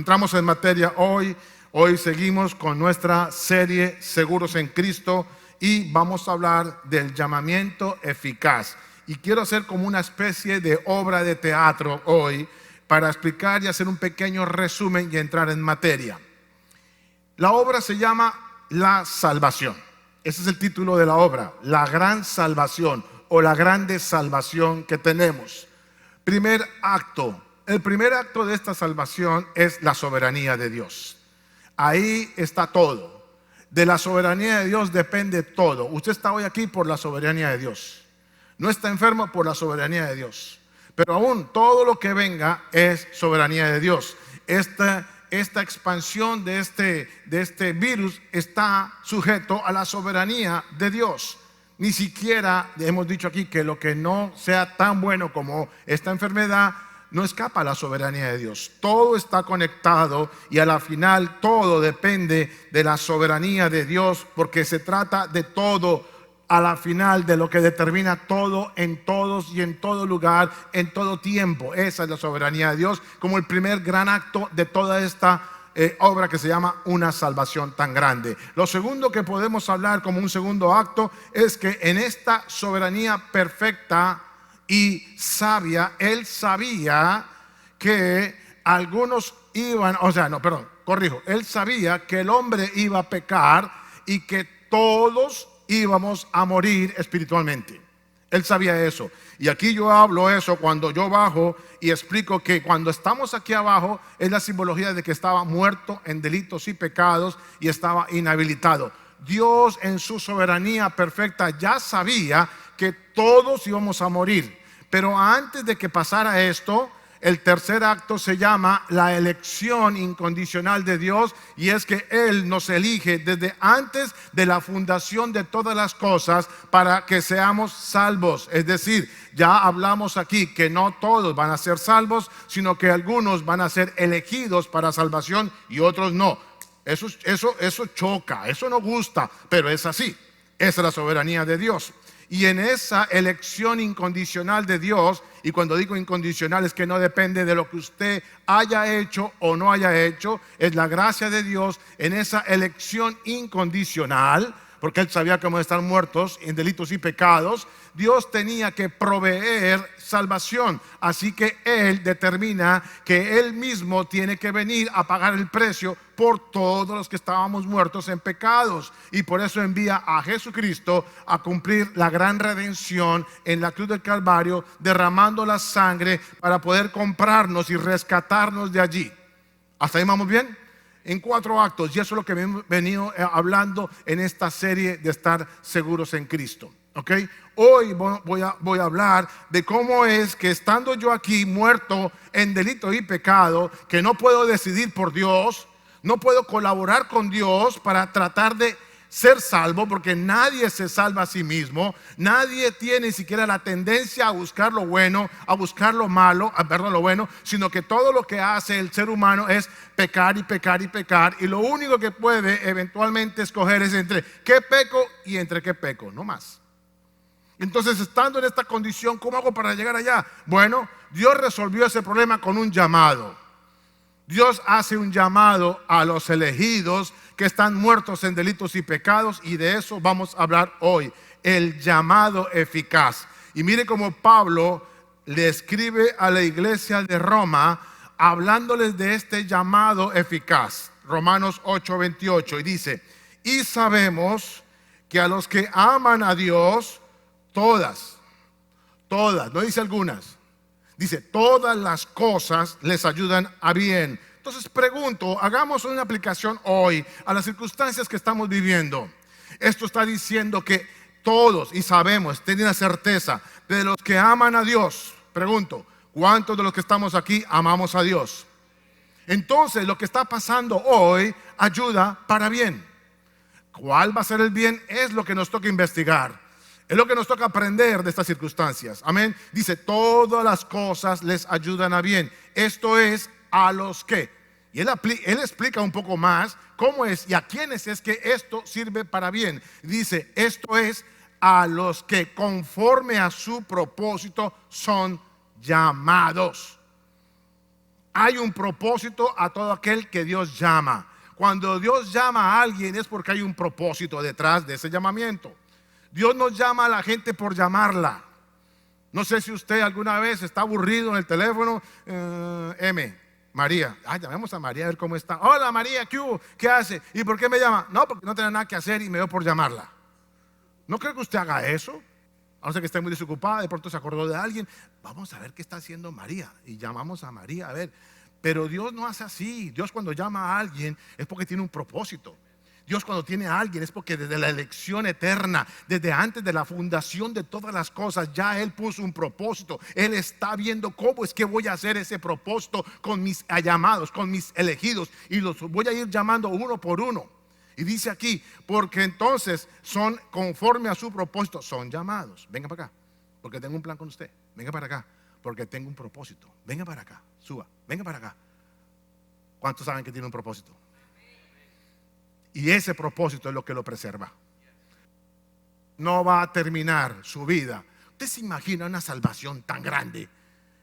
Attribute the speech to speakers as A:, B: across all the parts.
A: entramos en materia hoy. Hoy seguimos con nuestra serie Seguros en Cristo y vamos a hablar del llamamiento eficaz. Y quiero hacer como una especie de obra de teatro hoy para explicar y hacer un pequeño resumen y entrar en materia. La obra se llama La Salvación. Ese es el título de la obra, la gran salvación o la grande salvación que tenemos. Primer acto. El primer acto de esta salvación es la soberanía de Dios. Ahí está todo. De la soberanía de Dios depende todo. Usted está hoy aquí por la soberanía de Dios. No está enfermo por la soberanía de Dios. Pero aún todo lo que venga es soberanía de Dios. Esta expansión de este virus está sujeto a la soberanía de Dios. Ni siquiera hemos dicho aquí que lo que no sea tan bueno como esta enfermedad no escapa a la soberanía de Dios. Todo está conectado y a la final todo depende de la soberanía de Dios, porque se trata de todo a la final, de lo que determina todo en todos y en todo lugar, en todo tiempo. Esa es la soberanía de Dios como el primer gran acto de toda esta obra que se llama una salvación tan grande. Lo segundo que podemos hablar como un segundo acto es que en esta soberanía perfecta y sabia, Él sabía que algunos iban, Él sabía que el hombre iba a pecar y que todos íbamos a morir espiritualmente. Él sabía eso. Y aquí yo hablo eso cuando yo bajo y explico que cuando estamos aquí abajo es la simbología de que estaba muerto en delitos y pecados y estaba inhabilitado. Dios en su soberanía perfecta ya sabía que todos íbamos a morir. Pero antes de que pasara esto, el tercer acto se llama la elección incondicional de Dios, y es que Él nos elige desde antes de la fundación de todas las cosas para que seamos salvos. Es decir, ya hablamos aquí que no todos van a ser salvos, sino que algunos van a ser elegidos para salvación y otros no. Eso choca, eso no gusta, pero es así. Esa es la soberanía de Dios. Y en esa elección incondicional de Dios, y cuando digo incondicional es que no depende de lo que usted haya hecho o no haya hecho, es la gracia de Dios en esa elección incondicional, porque Él sabía que vamos a estar muertos en delitos y pecados. Dios tenía que proveer salvación, así que Él determina que Él mismo tiene que venir a pagar el precio por todos los que estábamos muertos en pecados, y por eso envía a Jesucristo a cumplir la gran redención en la cruz del Calvario, derramando la sangre para poder comprarnos y rescatarnos de allí. ¿Hasta ahí vamos bien? En 4 actos, y eso es lo que hemos venido hablando en esta serie de estar seguros en Cristo. ¿Okay? Hoy voy a hablar de cómo es que estando yo aquí muerto en delito y pecado, que no puedo decidir por Dios, no puedo colaborar con Dios para tratar de ser salvo, porque nadie se salva a sí mismo. Nadie tiene ni siquiera la tendencia a buscar lo bueno, a buscar lo malo, lo bueno, sino que todo lo que hace el ser humano es pecar y pecar y pecar, y lo único que puede eventualmente escoger es entre qué peco y entre qué peco, no más. Entonces, estando en esta condición, ¿cómo hago para llegar allá? Bueno, Dios resolvió ese problema con un llamado. Dios hace un llamado a los elegidos que están muertos en delitos y pecados, y de eso vamos a hablar hoy, el llamado eficaz. Y mire cómo Pablo le escribe a la iglesia de Roma hablándoles de este llamado eficaz. Romanos 8:28, y dice: y sabemos que a los que aman a Dios, todas, no dice algunas, dice todas las cosas les ayudan a bien. Entonces pregunto, hagamos una aplicación hoy a las circunstancias que estamos viviendo. Esto está diciendo que todos, y sabemos, tienen la certeza de los que aman a Dios. Pregunto, ¿cuántos de los que estamos aquí amamos a Dios? Entonces lo que está pasando hoy ayuda para bien. ¿Cuál va a ser el bien? Es lo que nos toca investigar. Es lo que nos toca aprender de estas circunstancias. Amén. Dice, todas las cosas les ayudan a bien. Esto es a los que. Y él explica un poco más cómo es y a quiénes es que esto sirve para bien. Dice, esto es a los que conforme a su propósito son llamados. Hay un propósito a todo aquel que Dios llama. Cuando Dios llama a alguien es porque hay un propósito detrás de ese llamamiento. Dios no llama a la gente por llamarla. No sé si usted alguna vez está aburrido en el teléfono. María, llamemos a María a ver cómo está. Hola María, ¿qué hubo? ¿Qué hace? ¿Y por qué me llama? No, porque no tiene nada que hacer y me dio por llamarla. ¿No creo que usted haga eso? A no ser que esté muy desocupada, de pronto se acordó de alguien. Vamos a ver qué está haciendo María. Y llamamos a María a ver. Pero Dios no hace así. Dios cuando llama a alguien es porque tiene un propósito. Dios cuando tiene a alguien es porque desde la elección eterna, desde antes de la fundación de todas las cosas, ya Él puso un propósito. Él está viendo cómo es que voy a hacer ese propósito con mis llamados, con mis elegidos. Y los voy a ir llamando uno por uno. Y dice aquí, porque entonces son conforme a su propósito, son llamados. Venga para acá, porque tengo un plan con usted. Venga para acá, porque tengo un propósito. Venga para acá, suba, venga para acá. ¿Cuántos saben que tiene un propósito? Y ese propósito es lo que lo preserva. No va a terminar su vida. ¿Usted se imagina una salvación tan grande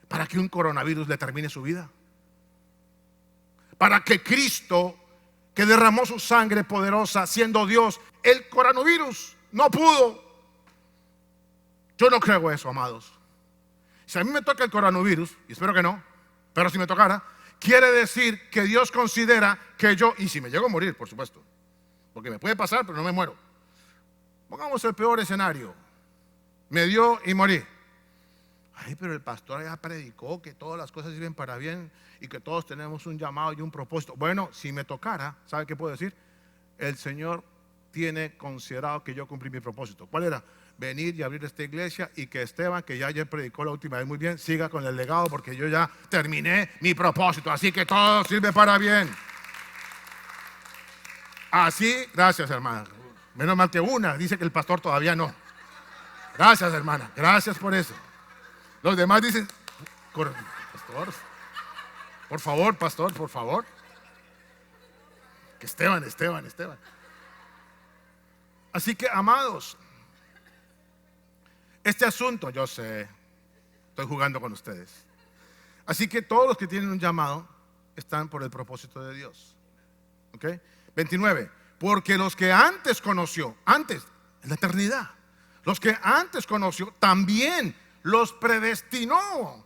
A: para que un coronavirus le termine su vida? Para que Cristo, que derramó su sangre poderosa siendo Dios, el coronavirus no pudo. Yo no creo eso, amados. Si a mí me toca el coronavirus, y espero que no, pero si me tocara, quiere decir que Dios considera que yo, y si me llego a morir, por supuesto, porque me puede pasar, pero no me muero. Pongamos el peor escenario. Me dio y morí. Ay, pero el pastor ya predicó que todas las cosas sirven para bien y que todos tenemos un llamado y un propósito. Bueno, si me tocara, ¿sabe qué puedo decir? El Señor tiene considerado que yo cumplí mi propósito. ¿Cuál era? Venir y abrir esta iglesia y que Esteban, que ya ayer predicó la última vez muy bien, siga con el legado porque yo ya terminé mi propósito. Así que todo sirve para bien. Así, gracias hermana. Menos mal que una, dice que el pastor todavía no. Gracias hermana, gracias por eso. Los demás dicen, pastor, por favor, pastor, por favor. Que Esteban. Así que, amados, este asunto, yo sé, estoy jugando con ustedes. Así que todos los que tienen un llamado están por el propósito de Dios. ¿Ok? 29. Porque los que antes conoció, antes, en la eternidad, los que antes conoció, también los predestinó.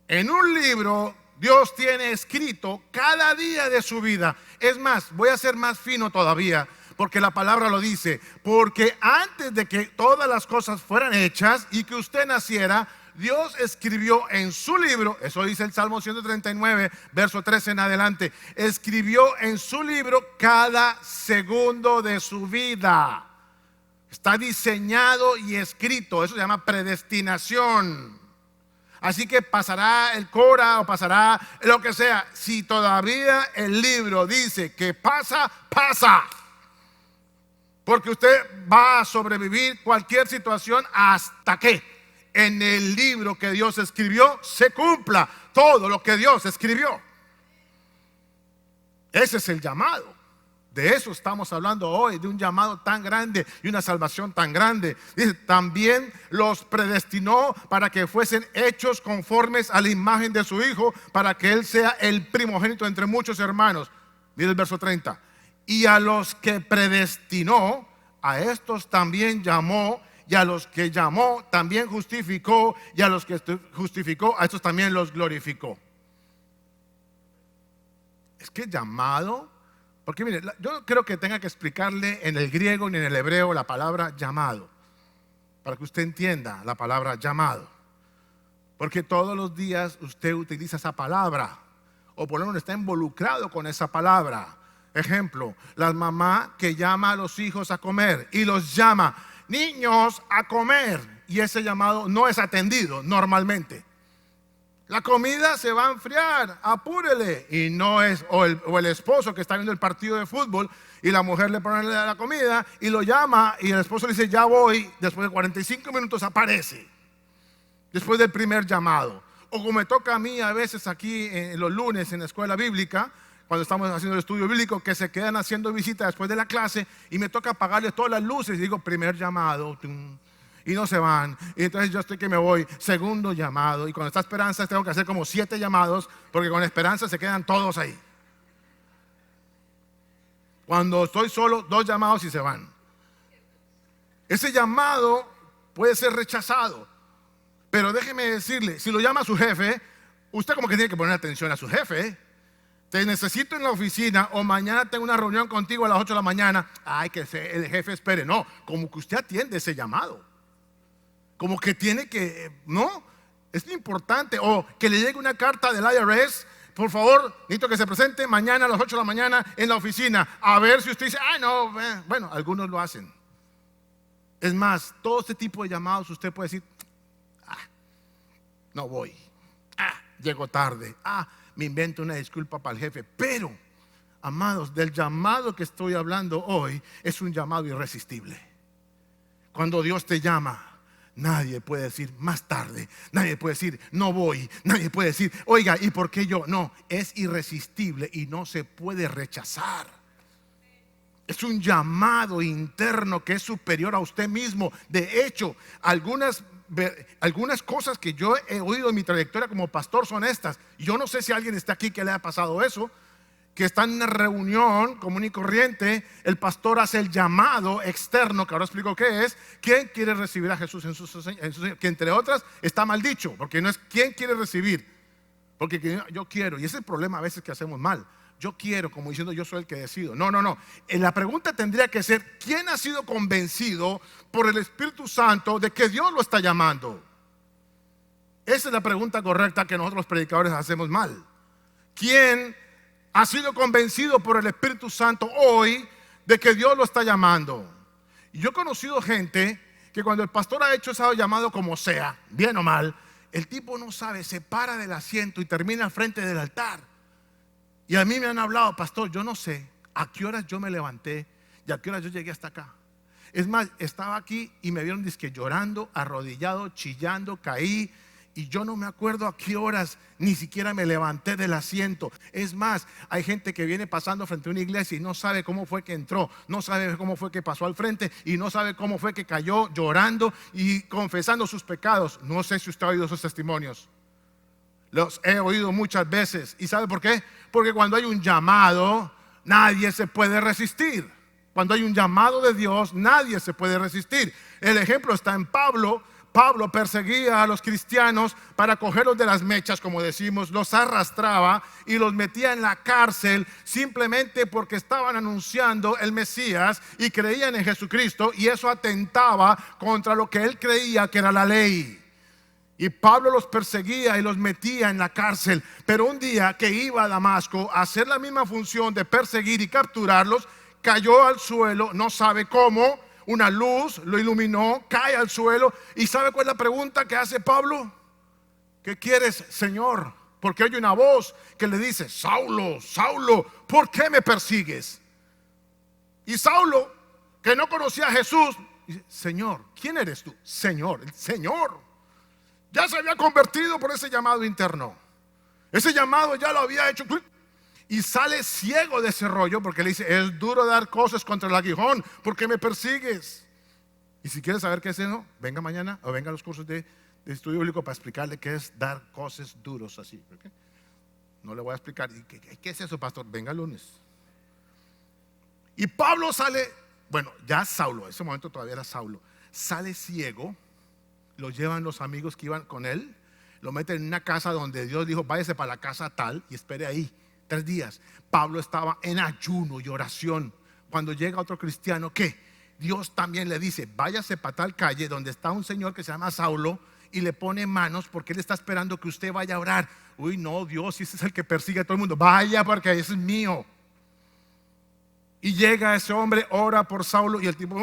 A: En un libro Dios tiene escrito cada día de su vida. Es más, voy a ser más fino todavía, porque la palabra lo dice. Porque antes de que todas las cosas fueran hechas y que usted naciera, Dios escribió en su libro, eso dice el Salmo 139, verso 13 en adelante, escribió en su libro cada segundo de su vida. Está diseñado y escrito, eso se llama predestinación. Así que pasará el Cora o pasará lo que sea. Si todavía el libro dice que pasa, pasa. Porque usted va a sobrevivir cualquier situación hasta que en el libro que Dios escribió se cumpla todo lo que Dios escribió. Ese es el llamado. De eso estamos hablando hoy, de un llamado tan grande y una salvación tan grande. Dice, también los predestinó para que fuesen hechos conformes a la imagen de su Hijo, para que Él sea el primogénito entre muchos hermanos. Mira el verso 30. Y a los que predestinó, a estos también llamó, y a los que llamó también justificó, y a los que justificó, a estos también los glorificó. Es que llamado, porque mire, yo no creo que tenga que explicarle en el griego ni en el hebreo la palabra llamado, para que usted entienda la palabra llamado. Porque todos los días usted utiliza esa palabra, o por lo menos está involucrado con esa palabra. Ejemplo, la mamá que llama a los hijos a comer y los llama, niños, a comer, y ese llamado no es atendido normalmente. La comida se va a enfriar, apúrele. Y no es, o el esposo que está viendo el partido de fútbol y la mujer le pone la comida y lo llama y el esposo le dice, ya voy. Después de 45 minutos aparece, después del primer llamado. O como me toca a mí a veces aquí en los lunes en la escuela bíblica, cuando estamos haciendo el estudio bíblico, que se quedan haciendo visita después de la clase y me toca apagarles todas las luces y digo, primer llamado. y no se van. Y entonces yo estoy que me voy, segundo llamado. Y cuando está Esperanza tengo que hacer como 7 llamados, porque con Esperanza se quedan todos ahí. Cuando estoy solo, 2 llamados y se van. Ese llamado puede ser rechazado. Pero déjeme decirle, si lo llama a su jefe, usted como que tiene que poner atención a su jefe. Te necesito en la oficina, o mañana tengo una reunión contigo a las 8 de la mañana. Ay, que el jefe espere. No, como que usted atiende ese llamado. Como que tiene que, ¿no? Es importante. O que le llegue una carta del IRS. Por favor, necesito que se presente mañana a las 8 de la mañana en la oficina. A ver si usted dice, ay no, bueno, algunos lo hacen. Es más, todo este tipo de llamados usted puede decir, no voy, llego tarde, me invento una disculpa para el jefe. Pero, amados, del llamado que estoy hablando hoy es un llamado irresistible. Cuando Dios te llama, nadie puede decir más tarde, nadie puede decir no voy, nadie puede decir oiga, ¿y por qué yo? No, es irresistible y no se puede rechazar. Es un llamado interno que es superior a usted mismo. De hecho, algunas cosas que yo he oído en mi trayectoria como pastor son estas. Yo no sé si alguien está aquí que le ha pasado eso, que está en una reunión común y corriente, el pastor hace el llamado externo, que ahora explico qué es. ¿Quién quiere recibir a Jesús en su que entre otras está mal dicho? Porque no es quién quiere recibir, porque yo quiero. Y ese es el problema a veces que hacemos mal. Yo quiero, como diciendo yo soy el que decido. No. La pregunta tendría que ser, ¿quién ha sido convencido por el Espíritu Santo de que Dios lo está llamando? Esa es la pregunta correcta que nosotros los predicadores hacemos mal. ¿Quién ha sido convencido por el Espíritu Santo hoy de que Dios lo está llamando? Y yo he conocido gente que cuando el pastor ha hecho ese llamado como sea, bien o mal, el tipo no sabe, se para del asiento y termina al frente del altar. Y a mí me han hablado, pastor, yo no sé a qué horas yo me levanté y a qué horas yo llegué hasta acá. Es más, estaba aquí y me vieron dizque llorando, arrodillado, chillando, caí. Y yo no me acuerdo a qué horas ni siquiera me levanté del asiento. Es más, hay gente que viene pasando frente a una iglesia y no sabe cómo fue que entró, no sabe cómo fue que pasó al frente y no sabe cómo fue que cayó llorando y confesando sus pecados. No sé si usted ha oído esos testimonios. Los he oído muchas veces. ¿Y sabe por qué? Porque cuando hay un llamado, nadie se puede resistir. Cuando hay un llamado de Dios, nadie se puede resistir. El ejemplo está en Pablo. Pablo perseguía a los cristianos para cogerlos de las mechas, como decimos, los arrastraba y los metía en la cárcel simplemente porque estaban anunciando el Mesías y creían en Jesucristo, y eso atentaba contra lo que él creía que era la ley. Y Pablo los perseguía y los metía en la cárcel. Pero un día que iba a Damasco a hacer la misma función de perseguir y capturarlos, cayó al suelo, no sabe cómo. Una luz lo iluminó, cae al suelo. ¿Y sabe cuál es la pregunta que hace Pablo? ¿Qué quieres, Señor? Porque oye una voz que le dice, Saulo, Saulo, ¿por qué me persigues? Y Saulo, que no conocía a Jesús, dice, Señor, ¿quién eres tú? Señor, el Señor. Ya se había convertido por ese llamado interno. Ese llamado ya lo había hecho. Y sale ciego de ese rollo porque le dice, es duro dar cosas contra el aguijón, ¿por qué me persigues? Y si quieres saber qué es eso, venga mañana o venga a los cursos de estudio bíblico para explicarle qué es dar cosas duros así. ¿Okay? No le voy a explicar. ¿Qué es eso, pastor? Venga el lunes. Y Pablo sale, bueno, ya Saulo, en ese momento todavía era Saulo, sale ciego. Lo llevan los amigos que iban con él, lo meten en una casa donde Dios dijo, váyase para la casa tal y espere ahí 3 días. Pablo estaba en ayuno y oración. Cuando llega otro cristiano, ¿qué? Dios también le dice, váyase para tal calle donde está un señor que se llama Saulo y le pone manos porque él está esperando que usted vaya a orar. Uy, no, Dios, ese es el que persigue a todo el mundo. Vaya porque ese es mío. Y llega ese hombre, ora por Saulo y el tipo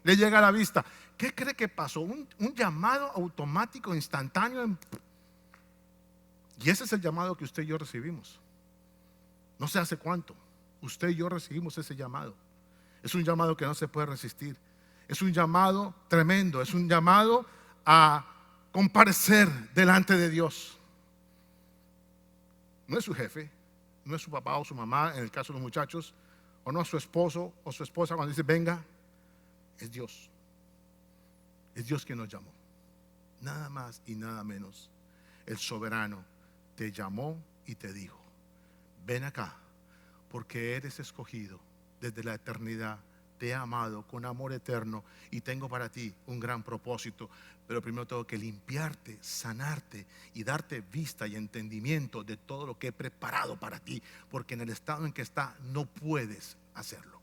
A: le llega a la vista. ¿Qué cree que pasó? Un llamado automático, instantáneo. Y ese es el llamado que usted y yo recibimos. No sé hace cuánto. Usted y yo recibimos ese llamado. Es un llamado que no se puede resistir. Es un llamado tremendo. Es un llamado a comparecer delante de Dios. No es su jefe, no es su papá o su mamá, en el caso de los muchachos, o no es su esposo o su esposa cuando dice venga, es Dios. Es Dios quien nos llamó. Nada más y nada menos. El soberano te llamó y te dijo: ven acá, porque eres escogido desde la eternidad. Te he amado con amor eterno y tengo para ti un gran propósito. Pero primero tengo que limpiarte, sanarte y darte vista y entendimiento de todo lo que he preparado para ti, porque en el estado en que está no puedes hacerlo.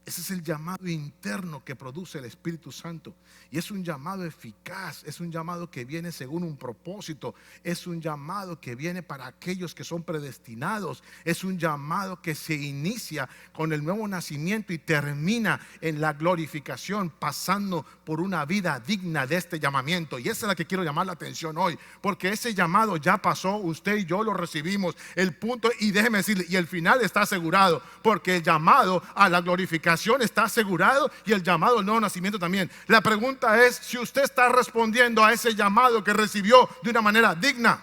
A: Ese es el llamado interno que produce el Espíritu Santo. Y es un llamado eficaz, es un llamado que viene según un propósito, es un llamado que viene para aquellos que son predestinados, es un llamado que se inicia con el nuevo nacimiento y termina en la glorificación, pasando por una vida digna de este llamamiento. Y esa es la que quiero llamar la atención hoy, porque ese llamado ya pasó, usted y yo lo recibimos. El punto, y déjeme decirle, y el final está asegurado, porque el llamado a la glorificación está asegurado y el llamado al nuevo nacimiento también. La pregunta es si usted está respondiendo a ese llamado que recibió de una manera digna.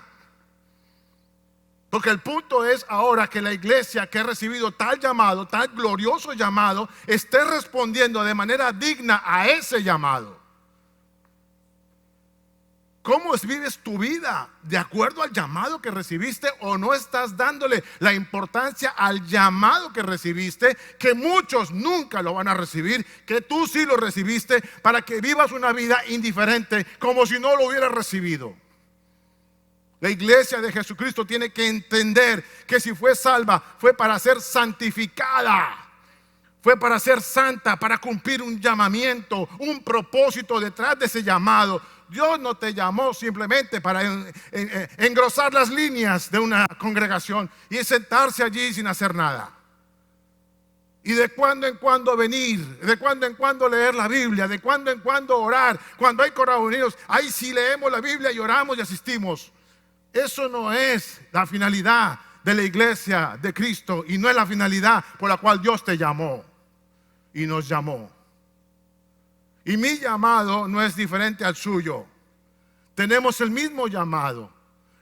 A: Porque el punto es ahora que la iglesia que ha recibido tal llamado, tal glorioso llamado, esté respondiendo de manera digna a ese llamado. ¿Cómo vives tu vida? ¿De acuerdo al llamado que recibiste o no estás dándole la importancia al llamado que recibiste? Que muchos nunca lo van a recibir, que tú sí lo recibiste, para que vivas una vida indiferente como si no lo hubieras recibido. La iglesia de Jesucristo tiene que entender que si fue salva, fue para ser santificada. Fue para ser santa, para cumplir un llamamiento, un propósito detrás de ese llamado. Dios no te llamó simplemente para engrosar las líneas de una congregación y sentarse allí sin hacer nada. Y de cuando en cuando venir, de cuando en cuando leer la Biblia, de cuando en cuando orar. Cuando hay reuniones, ahí sí leemos la Biblia y oramos y asistimos. Eso no es la finalidad de la iglesia de Cristo y no es la finalidad por la cual Dios te llamó y nos llamó. Y mi llamado no es diferente al suyo. Tenemos el mismo llamado.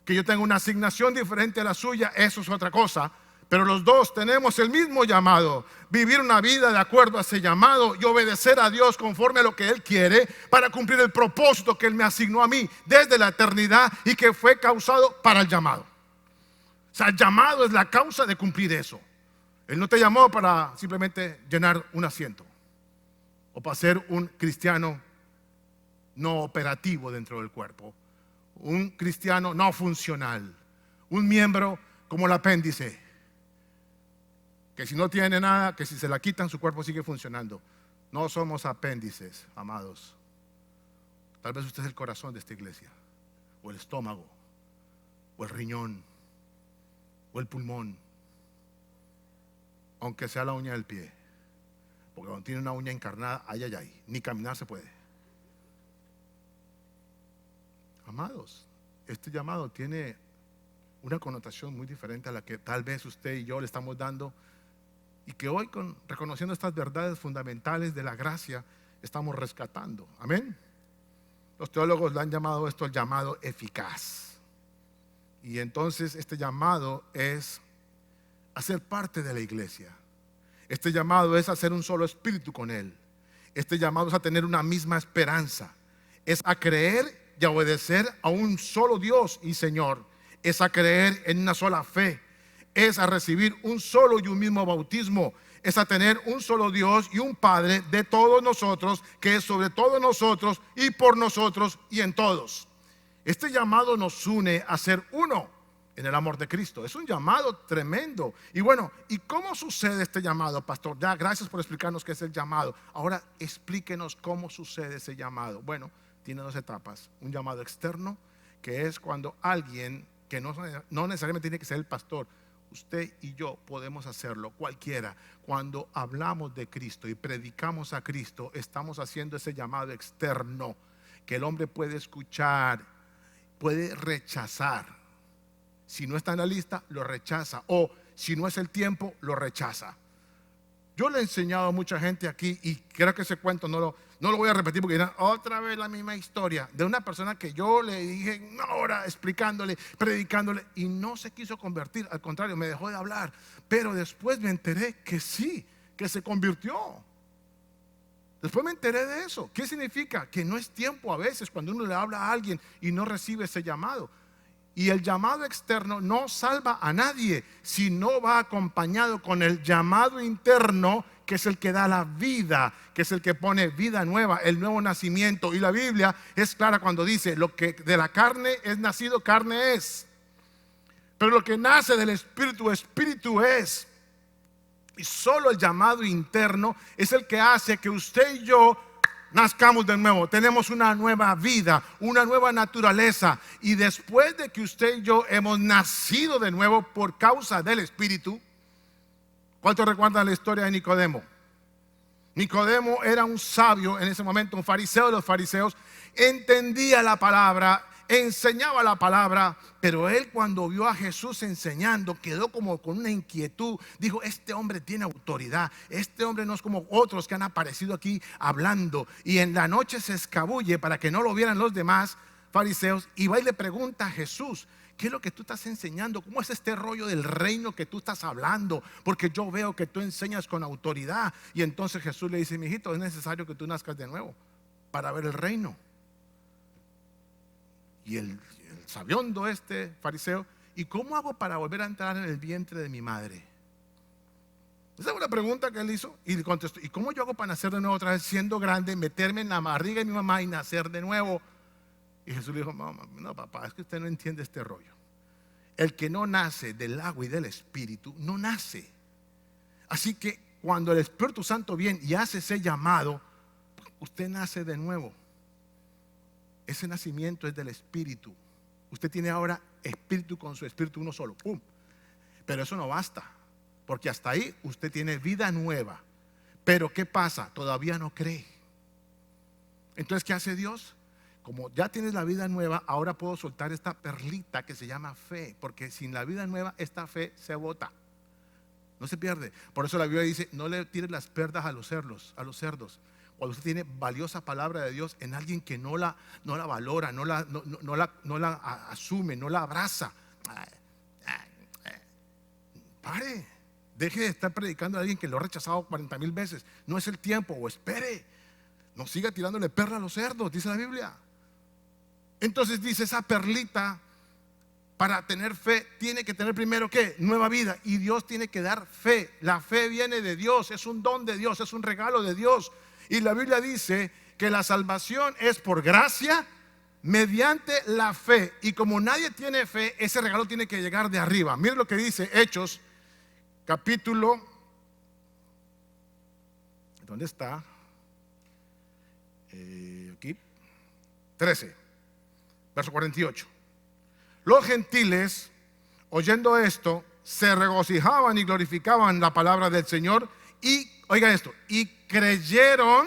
A: Que yo tenga una asignación diferente a la suya, eso es otra cosa. Pero los dos tenemos el mismo llamado. Vivir una vida de acuerdo a ese llamado y obedecer a Dios conforme a lo que Él quiere para cumplir el propósito que Él me asignó a mí desde la eternidad y que fue causado para el llamado. O sea, el llamado es la causa de cumplir eso. Él no te llamó para simplemente llenar un asiento o para ser un cristiano no operativo dentro del cuerpo, un cristiano no funcional, un miembro como el apéndice, que si no tiene nada, que si se la quitan su cuerpo sigue funcionando. No somos apéndices, amados. Tal vez usted es el corazón de esta iglesia, o el estómago, o el riñón, o el pulmón, aunque sea la uña del pie. Porque cuando tiene una uña encarnada, ay, ay, ay, ni caminar se puede. Amados, este llamado tiene una connotación muy diferente a la que tal vez usted y yo le estamos dando, y que hoy, reconociendo estas verdades fundamentales de la gracia, estamos rescatando. Amén. Los teólogos le han llamado esto el llamado eficaz. Y entonces este llamado es a ser parte de la iglesia. Este llamado es a ser un solo espíritu con Él. Este llamado es a tener una misma esperanza. Es a creer y a obedecer a un solo Dios y Señor. Es a creer en una sola fe. Es a recibir un solo y un mismo bautismo. Es a tener un solo Dios y un Padre de todos nosotros, que es sobre todos nosotros y por nosotros y en todos. Este llamado nos une a ser uno en el amor de Cristo. Es un llamado tremendo. Y bueno, ¿y cómo sucede este llamado, pastor? Ya, gracias por explicarnos qué es el llamado. Ahora explíquenos cómo sucede ese llamado. Bueno, tiene dos etapas. Un llamado externo, que es cuando alguien, que no necesariamente tiene que ser el pastor, usted y yo podemos hacerlo, cualquiera. Cuando hablamos de Cristo y predicamos a Cristo, estamos haciendo ese llamado externo, que el hombre puede escuchar, puede rechazar. Si no está en la lista, lo rechaza. O si no es el tiempo, lo rechaza. Yo le he enseñado a mucha gente aquí, y creo que ese cuento no lo voy a repetir, porque dirán otra vez la misma historia de una persona que yo le dije una hora explicándole, predicándole, y no se quiso convertir. Al contrario, me dejó de hablar. Pero después me enteré que sí, que se convirtió. Después me enteré de eso. ¿Qué significa? Que no es tiempo a veces cuando uno le habla a alguien y no recibe ese llamado. Y el llamado externo no salva a nadie si no va acompañado con el llamado interno, que es el que da la vida, que es el que pone vida nueva, el nuevo nacimiento. Y la Biblia es clara cuando dice: lo que de la carne es nacido, carne es. Pero lo que nace del Espíritu, Espíritu es. Y solo el llamado interno es el que hace que usted y yo nazcamos de nuevo. Tenemos una nueva vida, una nueva naturaleza. Y después de que usted y yo hemos nacido de nuevo por causa del Espíritu, ¿cuántos recuerdan la historia de Nicodemo? Nicodemo era un sabio en ese momento, un fariseo de los fariseos. Entendía la palabra, enseñaba la palabra, pero él, cuando vio a Jesús enseñando, quedó como con una inquietud. Dijo: este hombre tiene autoridad, este hombre no es como otros que han aparecido aquí hablando. Y en la noche se escabulle para que no lo vieran los demás fariseos, y va y le pregunta a Jesús: ¿qué es lo que tú estás enseñando? ¿Cómo es este rollo del reino que tú estás hablando? Porque yo veo que tú enseñas con autoridad. Y entonces Jesús le dice: mijito, es necesario que tú nazcas de nuevo para ver el reino. Y el sabiondo fariseo: ¿y cómo hago para volver a entrar en el vientre de mi madre? Esa es una pregunta que él hizo. Y le contestó: ¿y cómo yo hago para nacer de nuevo otra vez, siendo grande, meterme en la barriga de mi mamá y nacer de nuevo? Y Jesús le dijo: no, papá, es que usted no entiende este rollo. El que no nace del agua y del Espíritu no nace. Así que cuando el Espíritu Santo viene y hace ese llamado, usted nace de nuevo. Ese nacimiento es del Espíritu. Usted tiene ahora Espíritu con su Espíritu, uno solo. ¡Pum! Pero eso no basta, porque hasta ahí usted tiene vida nueva. Pero ¿qué pasa? Todavía no cree. Entonces, ¿qué hace Dios? Como ya tienes la vida nueva, ahora puedo soltar esta perlita que se llama fe, porque sin la vida nueva esta fe se bota, no se pierde. Por eso la Biblia dice: no le tires las perlas a los cerdos. Cuando usted tiene valiosa palabra de Dios en alguien que no la valora, no la asume, no la abraza, pare. Deje de estar predicando a alguien que lo ha rechazado 40,000 veces. No es el tiempo. O espere. No siga tirándole perla a los cerdos, dice la Biblia. Entonces dice: esa perlita, para tener fe, tiene que tener primero ¿qué? Nueva vida. Y Dios tiene que dar fe. La fe viene de Dios, es un don de Dios, es un regalo de Dios. Y la Biblia dice que la salvación es por gracia mediante la fe. Y como nadie tiene fe, ese regalo tiene que llegar de arriba. Miren lo que dice Hechos, capítulo, ¿dónde está? Aquí, 13, verso 48. Los gentiles, oyendo esto, se regocijaban y glorificaban la palabra del Señor. Y, oigan esto, y creyeron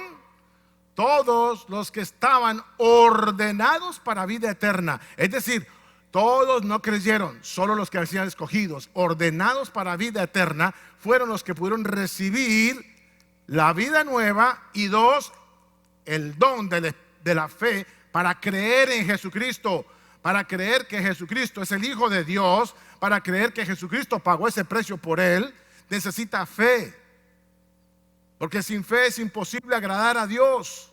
A: todos los que estaban ordenados para vida eterna. Es decir, todos no creyeron, solo los que habían sido escogidos, ordenados para vida eterna, fueron los que pudieron recibir la vida nueva. Y dos, el don de la fe para creer en Jesucristo, para creer que Jesucristo es el Hijo de Dios, para creer que Jesucristo pagó ese precio por él. Necesita fe, porque sin fe es imposible agradar a Dios.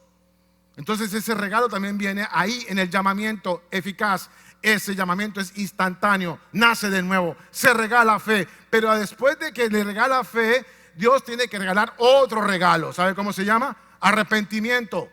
A: Entonces ese regalo también viene ahí en el llamamiento eficaz. Ese llamamiento es instantáneo, nace de nuevo, se regala fe. Pero después de que le regala fe, Dios tiene que regalar otro regalo. ¿Sabe cómo se llama? Arrepentimiento.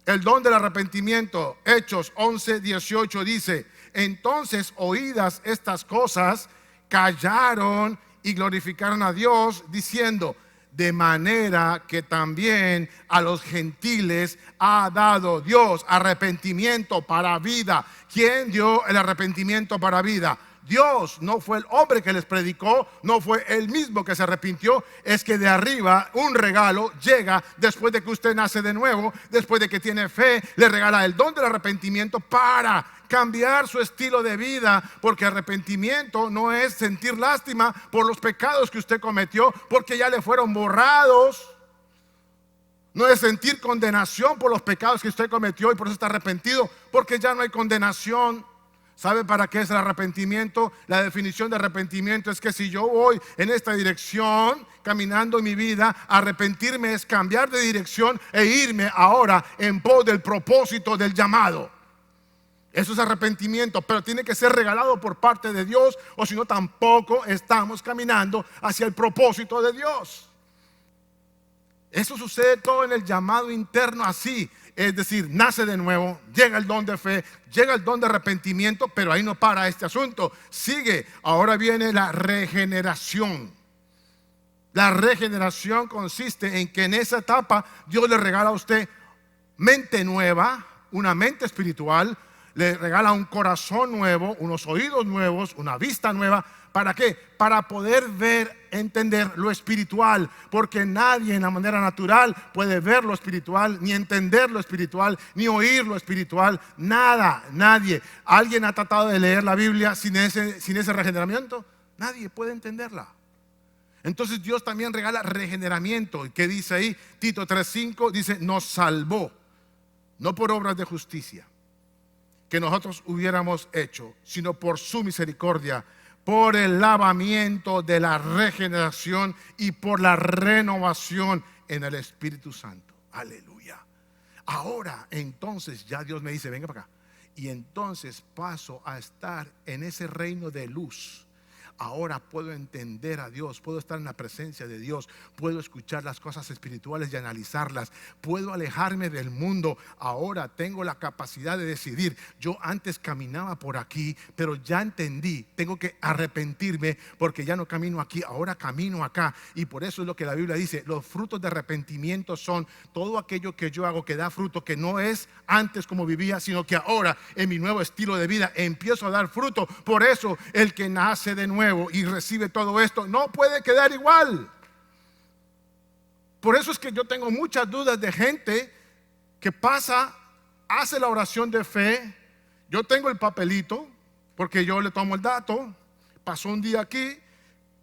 A: El don del arrepentimiento. Hechos 11:18 dice: entonces, oídas estas cosas, callaron y glorificaron a Dios, diciendo: de manera que también a los gentiles ha dado Dios arrepentimiento para vida. ¿Quién dio el arrepentimiento para vida? Dios. No fue el hombre que les predicó, no fue él mismo que se arrepintió. Es que de arriba un regalo llega después de que usted nace de nuevo, después de que tiene fe. Le regala el don del arrepentimiento para cambiar su estilo de vida, porque arrepentimiento no es sentir lástima por los pecados que usted cometió, porque ya le fueron borrados. No es sentir condenación por los pecados que usted cometió y por eso está arrepentido, porque ya no hay condenación, ¿Sabe para qué es el arrepentimiento? La definición de arrepentimiento es que si yo voy en esta dirección, caminando en mi vida, arrepentirme es cambiar de dirección e irme ahora en pos del propósito del llamado. Eso es arrepentimiento, pero tiene que ser regalado por parte de Dios, o si no tampoco estamos caminando hacia el propósito de Dios. Eso sucede todo en el llamado interno así. Es decir, nace de nuevo, llega el don de fe, llega el don de arrepentimiento, pero ahí no para este asunto. Sigue, ahora viene la regeneración. La regeneración consiste en que en esa etapa Dios le regala a usted mente nueva, una mente espiritual, le regala un corazón nuevo, unos oídos nuevos, una vista nueva. ¿Para qué? Para poder ver, entender lo espiritual, porque nadie en la manera natural puede ver lo espiritual, ni entender lo espiritual, ni oír lo espiritual. Nada, nadie. ¿Alguien ha tratado de leer la Biblia sin ese regeneramiento? Nadie puede entenderla. Entonces Dios también regala regeneramiento. ¿Y qué dice ahí? Tito 3:5 dice: nos salvó, no por obras de justicia que nosotros hubiéramos hecho, sino por su misericordia, por el lavamiento de la regeneración y por la renovación en el Espíritu Santo. Aleluya. Ahora entonces ya Dios me dice: venga para acá. Y entonces paso a estar en ese reino de luz. Ahora puedo entender a Dios, puedo estar en la presencia de Dios, puedo escuchar las cosas espirituales y analizarlas, puedo alejarme del mundo. Ahora tengo la capacidad de decidir. Yo antes caminaba por aquí, pero ya entendí, tengo que arrepentirme porque ya no camino aquí, ahora camino acá. Y por eso es lo que la Biblia dice: los frutos de arrepentimiento son todo aquello que yo hago que da fruto, que no es antes como vivía, sino que ahora en mi nuevo estilo de vida empiezo a dar fruto. Por eso el que nace de nuevo y recibe todo esto no puede quedar igual. Por eso es que yo tengo muchas dudas de gente que pasa, hace la oración de fe. Yo tengo el papelito porque yo le tomo el dato. Pasó un día aquí,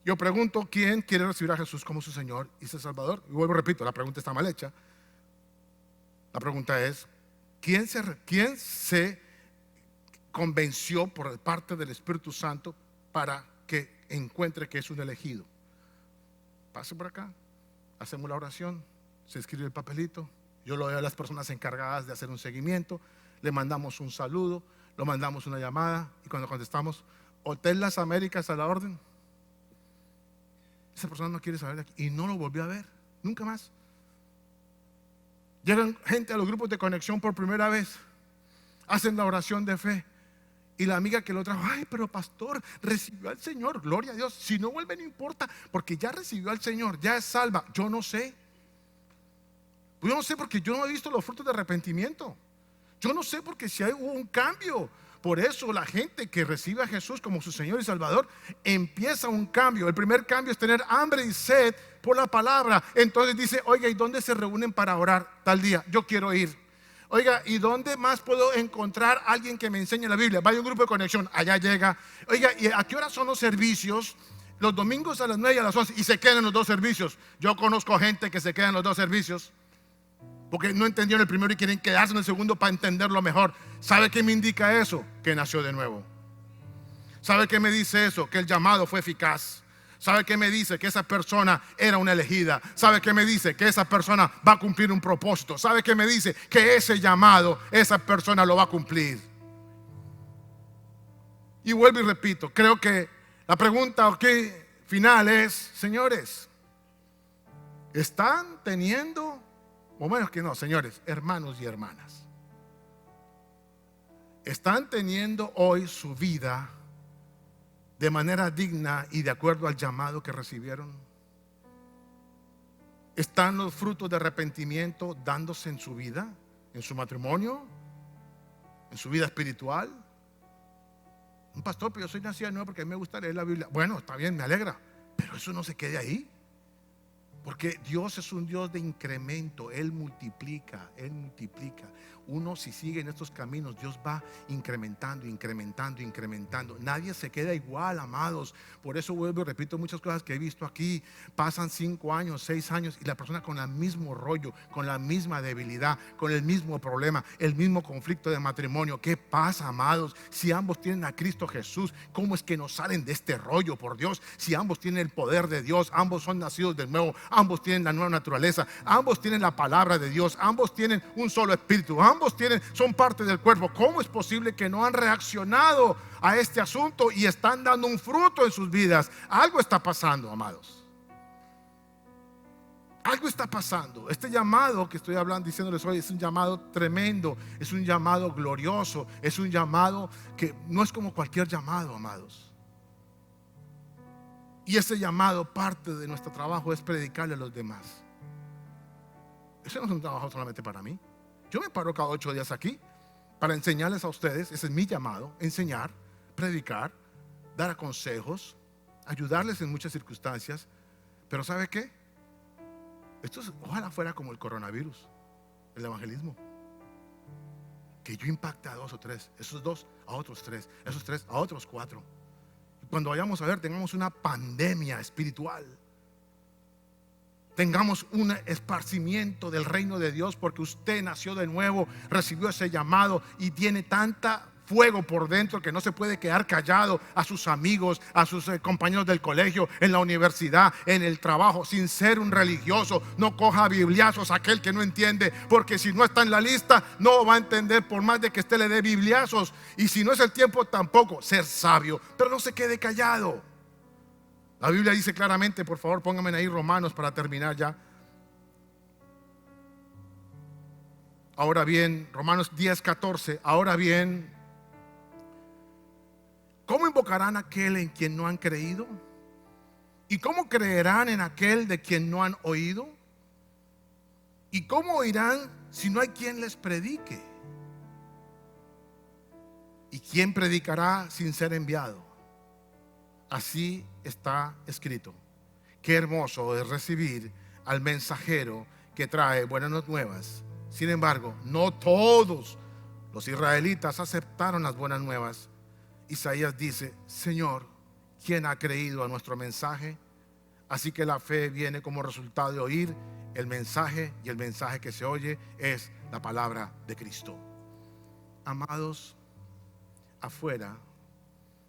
A: yo pregunto: ¿quién quiere recibir a Jesús como su Señor y su Salvador? Y vuelvo, repito, la pregunta está mal hecha. La pregunta es: ¿quién se convenció por parte del Espíritu Santo para que encuentre que es un elegido? Pase por acá, hacemos la oración, se escribe el papelito, yo lo doy a las personas encargadas de hacer un seguimiento, le mandamos un saludo, lo mandamos una llamada, y cuando contestamos: Hotel Las Américas a la orden. Esa persona no quiere saber de aquí y no lo volvió a ver nunca más. Llegan gente a los grupos de conexión por primera vez, hacen la oración de fe, y la amiga que lo trajo: ay, pero pastor, recibió al Señor. Gloria a Dios. Si no vuelve, no importa, porque ya recibió al Señor, ya es salva. Yo no sé. Yo no sé porque yo no he visto los frutos de arrepentimiento. Yo no sé porque si hubo un cambio. Por eso la gente que recibe a Jesús como su Señor y Salvador, empieza un cambio. El primer cambio es tener hambre y sed por la palabra. Entonces dice: oiga, ¿y dónde se reúnen para orar tal día? Yo quiero ir. Oiga, ¿y dónde más puedo encontrar a alguien que me enseñe la Biblia? Vaya a un grupo de conexión, allá llega. Oiga, ¿y a qué hora son los servicios? Los domingos a las 9 y a las 11, y se quedan en los dos servicios. Yo conozco gente que se queda en los dos servicios porque no entendieron el primero y quieren quedarse en el segundo para entenderlo mejor. ¿Sabe qué me indica eso? Que nació de nuevo. ¿Sabe qué me dice eso? Que el llamado fue eficaz. ¿Sabe qué me dice? Que esa persona era una elegida. ¿Sabe qué me dice? Que esa persona va a cumplir un propósito. ¿Sabe qué me dice? Que ese llamado, esa persona lo va a cumplir. Y vuelvo y repito, creo que la pregunta final es: señores, ¿están teniendo, o menos que no, señores, hermanos y hermanas, están teniendo hoy su vida de manera digna y de acuerdo al llamado que recibieron? ¿Están los frutos de arrepentimiento dándose en su vida, en su matrimonio, en su vida espiritual? Un pastor: pero yo soy nacido de nuevo porque a mí me gusta leer la Biblia. Bueno, está bien, me alegra, pero eso no se quede ahí, porque Dios es un Dios de incremento. Él multiplica, Él multiplica. uno, si sigue en estos caminos, Dios va incrementando, incrementando, incrementando. Nadie se queda igual, amados. Por eso vuelvo y repito muchas cosas que he visto aquí. Pasan 5 años, 6 años y la persona con el mismo rollo, con la misma debilidad, con el mismo problema, el mismo conflicto de matrimonio. ¿Qué pasa, amados? Si ambos tienen a Cristo Jesús, ¿cómo es que no salen de este rollo, por Dios? Si ambos tienen el poder de Dios, ambos son nacidos de nuevo, ambos tienen la nueva naturaleza, ambos tienen la palabra de Dios, ambos tienen un solo espíritu, son parte del cuerpo. ¿Cómo es posible que no han reaccionado a este asunto y están dando un fruto en sus vidas? Algo está pasando, amados. Algo está pasando. Este llamado que estoy hablando, diciéndoles hoy, es un llamado tremendo, es un llamado glorioso, es un llamado que no es como cualquier llamado, amados. Y ese llamado, parte de nuestro trabajo es predicarle a los demás. Ese no es un trabajo solamente para mí. Yo me paro cada 8 días aquí para enseñarles a ustedes. Ese es mi llamado: enseñar, predicar, dar consejos, ayudarles en muchas circunstancias. Pero ¿sabe qué? Ojalá fuera como el coronavirus, el evangelismo, que yo impacte a 2 o 3, esos 2 a otros 3, esos 3 a otros 4. Y cuando vayamos a ver, tengamos una pandemia espiritual, tengamos un esparcimiento del reino de Dios, porque usted nació de nuevo, recibió ese llamado y tiene tanta fuego por dentro que no se puede quedar callado a sus amigos, a sus compañeros del colegio, en la universidad, en el trabajo, sin ser un religioso. No coja bibliazos a aquel que no entiende, porque si no está en la lista no va a entender, por más de que usted le dé bibliazos. Y si no es el tiempo, tampoco. Ser sabio, pero no se quede callado. La Biblia dice claramente, por favor pónganme ahí Romanos para terminar ya. Ahora bien, Romanos 10:14. Ahora bien, ¿cómo invocarán a aquel en quien no han creído? ¿Y cómo creerán en aquel de quien no han oído? ¿Y cómo oirán si no hay quien les predique? ¿Y quién predicará sin ser enviado? Así está escrito. Qué hermoso es recibir al mensajero que trae buenas nuevas. Sin embargo, no todos los israelitas aceptaron las buenas nuevas. Isaías dice: Señor, ¿quién ha creído a nuestro mensaje? Así que la fe viene como resultado de oír el mensaje, y el mensaje que se oye es la palabra de Cristo. Amados, afuera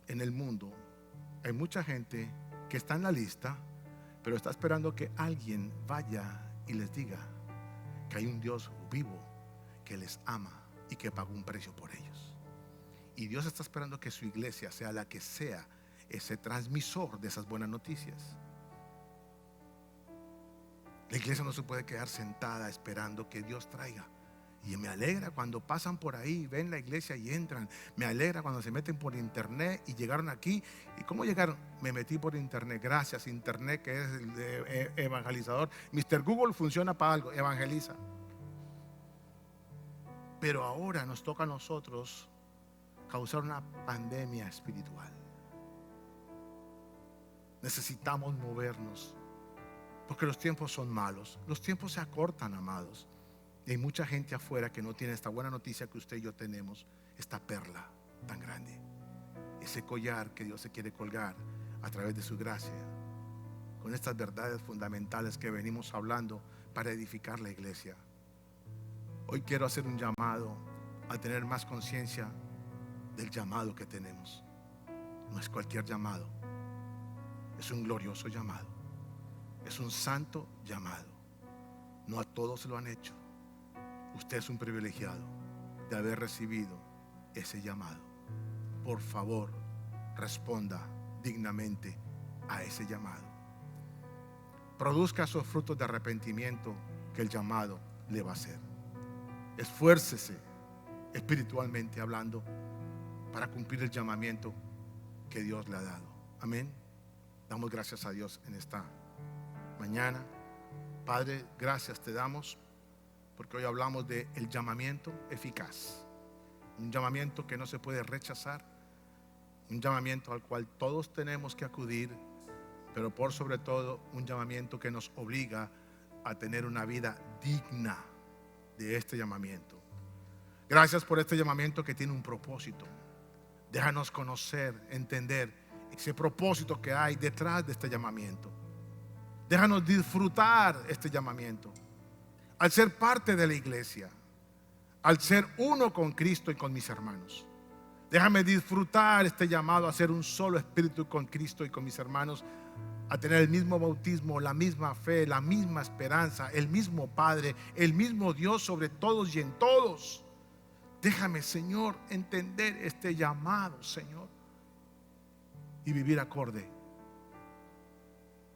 A: en el mundo hay mucha gente que está en la lista, pero está esperando que alguien vaya y les diga que hay un Dios vivo que les ama y que pagó un precio por ellos. Y Dios está esperando que su iglesia sea la que sea ese transmisor de esas buenas noticias. La iglesia no se puede quedar sentada esperando que Dios traiga. Y me alegra cuando pasan por ahí, ven la iglesia y entran. Me alegra cuando se meten por internet y llegaron aquí. ¿Y cómo llegaron? Me metí por internet. Gracias, internet, que es el de evangelizador. Mr. Google funciona para algo, evangeliza. Pero ahora nos toca a nosotros causar una pandemia espiritual. Necesitamos movernos, porque los tiempos son malos. Los tiempos se acortan, amados. Y hay mucha gente afuera que no tiene esta buena noticia que usted y yo tenemos, esta perla tan grande, ese collar que Dios se quiere colgar a través de su gracia, con estas verdades fundamentales que venimos hablando para edificar la iglesia. Hoy quiero hacer un llamado a tener más conciencia del llamado que tenemos. No es cualquier llamado, es un glorioso llamado, es un santo llamado. No a todos lo han hecho. Usted es un privilegiado de haber recibido ese llamado. Por favor, responda dignamente a ese llamado. Produzca esos frutos de arrepentimiento que el llamado le va a hacer. Esfuércese espiritualmente hablando para cumplir el llamamiento que Dios le ha dado. Amén. Damos gracias a Dios en esta mañana. Padre, gracias te damos, porque hoy hablamos de el llamamiento eficaz, un llamamiento que no se puede rechazar, un llamamiento al cual todos tenemos que acudir, pero por sobre todo un llamamiento que nos obliga a tener una vida digna de este llamamiento. Gracias por este llamamiento que tiene un propósito. Déjanos conocer, entender ese propósito que hay detrás de este llamamiento. Déjanos disfrutar este llamamiento. Al ser parte de la iglesia, al ser uno con Cristo y con mis hermanos. Déjame disfrutar este llamado a ser un solo espíritu con Cristo y con mis hermanos, a tener el mismo bautismo, la misma fe, la misma esperanza, el mismo Padre, el mismo Dios sobre todos y en todos. Déjame, Señor, entender este llamado, Señor, y vivir acorde,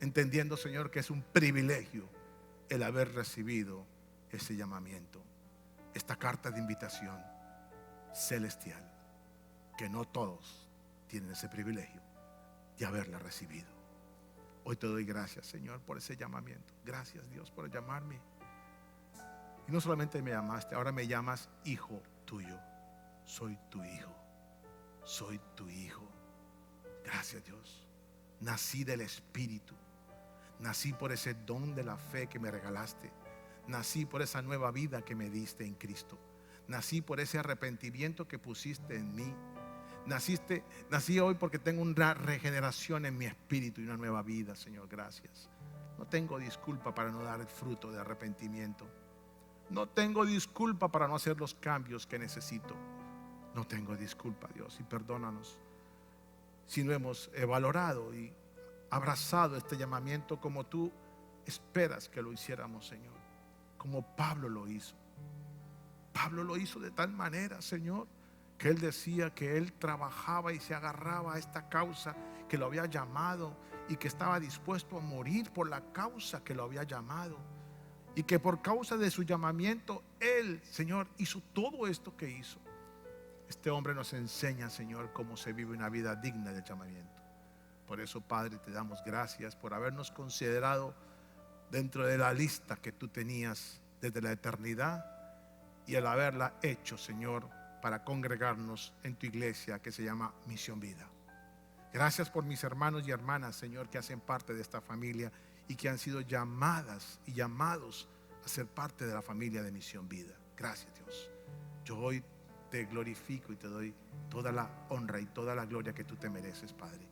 A: entendiendo, Señor, que es un privilegio el haber recibido ese llamamiento, esta carta de invitación celestial, que no todos tienen ese privilegio de haberla recibido. Hoy te doy gracias, Señor, por ese llamamiento. Gracias, Dios, por llamarme. Y no solamente me llamaste, ahora me llamas hijo tuyo. Soy tu hijo. Soy tu hijo. Gracias, Dios. Nací del Espíritu. Nací por ese don de la fe que me regalaste. Nací por esa nueva vida que me diste en Cristo. Nací por ese arrepentimiento que pusiste en mí. Nací hoy porque tengo una regeneración en mi espíritu y una nueva vida, Señor. Gracias. No tengo disculpa para no dar el fruto de arrepentimiento. No tengo disculpa para no hacer los cambios que necesito. No tengo disculpa, Dios, y perdónanos si no hemos valorado y abrazado este llamamiento como tú esperas que lo hiciéramos, Señor. Como Pablo lo hizo. Pablo lo hizo de tal manera, Señor, que él decía que él trabajaba y se agarraba a esta causa que lo había llamado y que estaba dispuesto a morir por la causa que lo había llamado. Y que por causa de su llamamiento, él, Señor, hizo todo esto que hizo. Este hombre nos enseña, Señor, cómo se vive una vida digna del llamamiento. Por eso, Padre, te damos gracias por habernos considerado dentro de la lista que tú tenías desde la eternidad y el haberla hecho, Señor, para congregarnos en tu iglesia que se llama Misión Vida. Gracias por mis hermanos y hermanas, Señor, que hacen parte de esta familia y que han sido llamadas y llamados a ser parte de la familia de Misión Vida. Gracias, Dios. Yo hoy te glorifico y te doy toda la honra y toda la gloria que tú te mereces, Padre.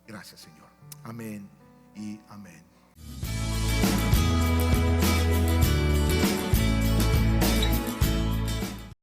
A: Gracias, Señor. Amén y amén.